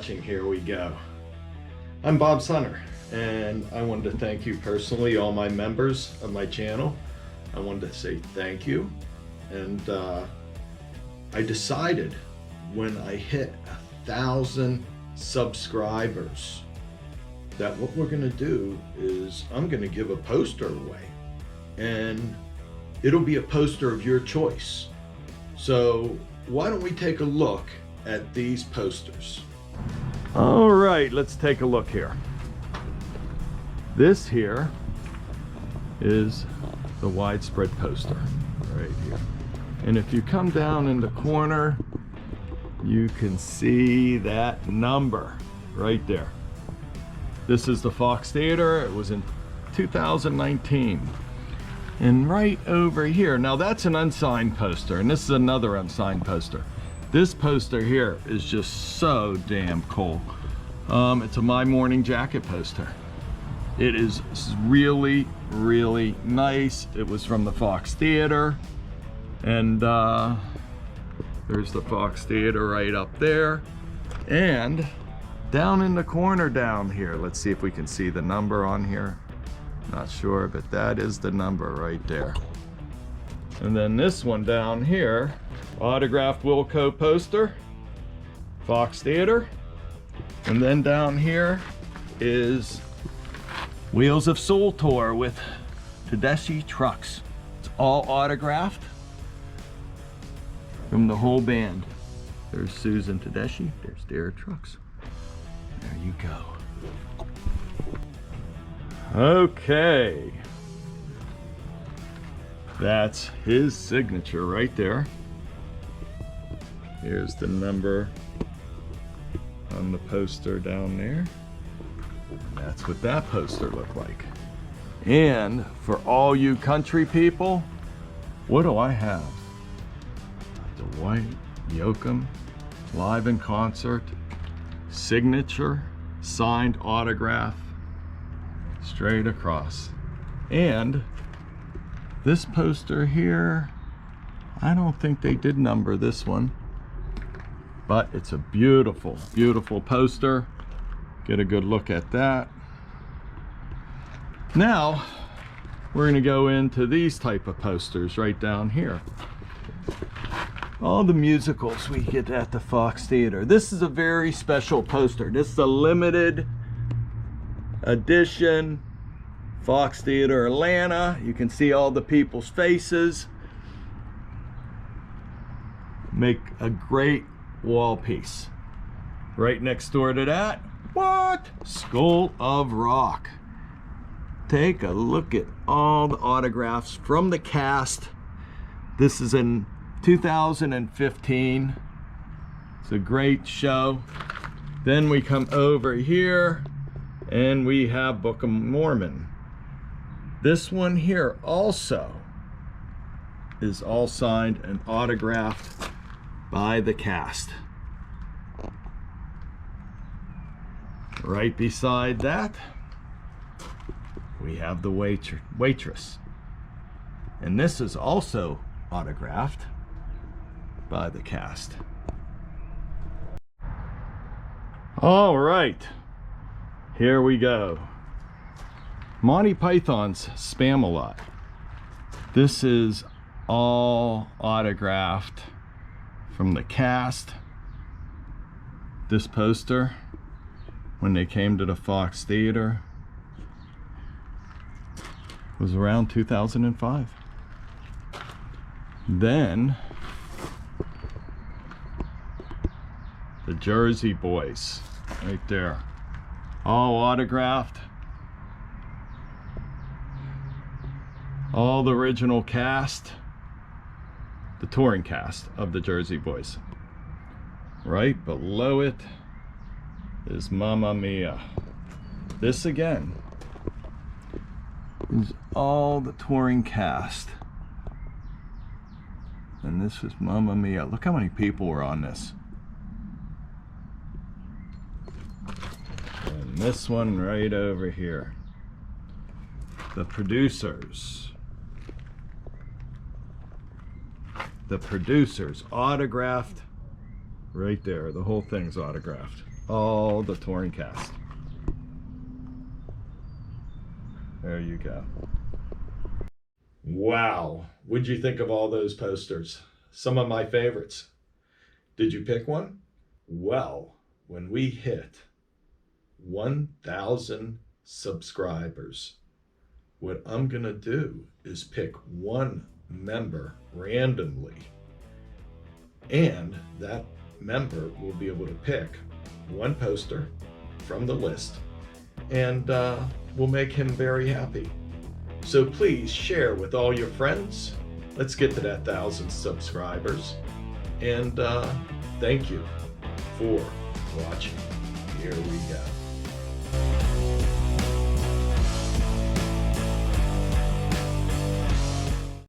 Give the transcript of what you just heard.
watching Here We Go. I'm Bob Sunner, and I wanted to thank you personally, all my members of my channel. I wanted to say thank you, and I decided when I hit 1,000 subscribers that what we're gonna do is I'm gonna give a poster away, and it'll be a poster of your choice. So why don't we take a look at these posters? All right, let's take a look here. This here is the widespread poster right here. And if you come down in the corner, you can see that number right there. This is the Fox Theater. It was in 2019. And right over here, now that's an unsigned poster, and this is another unsigned poster. This poster here is just so damn cool. It's a My Morning Jacket poster. It is really, really nice. It was from the Fox Theater, and there's the Fox Theater right up there. And down in the corner down here, let's see if we can see the number on here. Not sure, but that is the number right there. And then this one down here, autographed Wilco poster, Fox Theater. And then down here is Wheels of Soul Tour with Tedeschi Trucks. It's all autographed from the whole band. There's Susan Tedeschi, there's Derek Trucks. There you go. Okay, that's his signature right there. Here's the number on the poster down there. That's what that poster looked like. And for all you country people, what do I have? Dwight Yoakam, live in concert, signature, signed autograph, straight across. And this poster here, I don't think they did number this one, but it's a beautiful, beautiful poster. Get a good look at that. Now, we're gonna go into these type of posters right down here. All the musicals we get at the Fox Theater. This is a very special poster. This is a limited edition Fox Theater Atlanta. You can see all the people's faces. Make a great wall piece. Right next door to that, what? School of Rock. Take a look at all the autographs from the cast. This is in 2015. It's a great show. Then we come over here and we have Book of Mormon. This one here also is all signed and autographed by the cast. Right beside that, we have the waitress. And this is also autographed by the cast. All right, here we go. Monty Python's Spam-A-Lot. This is all autographed from the cast. This poster, when they came to the Fox Theater, was around 2005. Then the Jersey Boys, right there, all autographed. All the original cast, the touring cast of the Jersey Boys. Right below it is Mamma Mia. This again is all the touring cast. And this is Mamma Mia. Look how many people were on this. And this one right over here. The producers. The producers autographed right there. The whole thing's autographed. all the touring cast. There you go. Wow, what'd you think of all those posters? Some of my favorites. Did you pick one? Well, when we hit 1,000 subscribers, what I'm gonna do is pick one member randomly, and that member will be able to pick one poster from the list, and we'll make him very happy. So please share with all your friends. Let's get to that 1,000 subscribers. And thank you for watching. Here we go.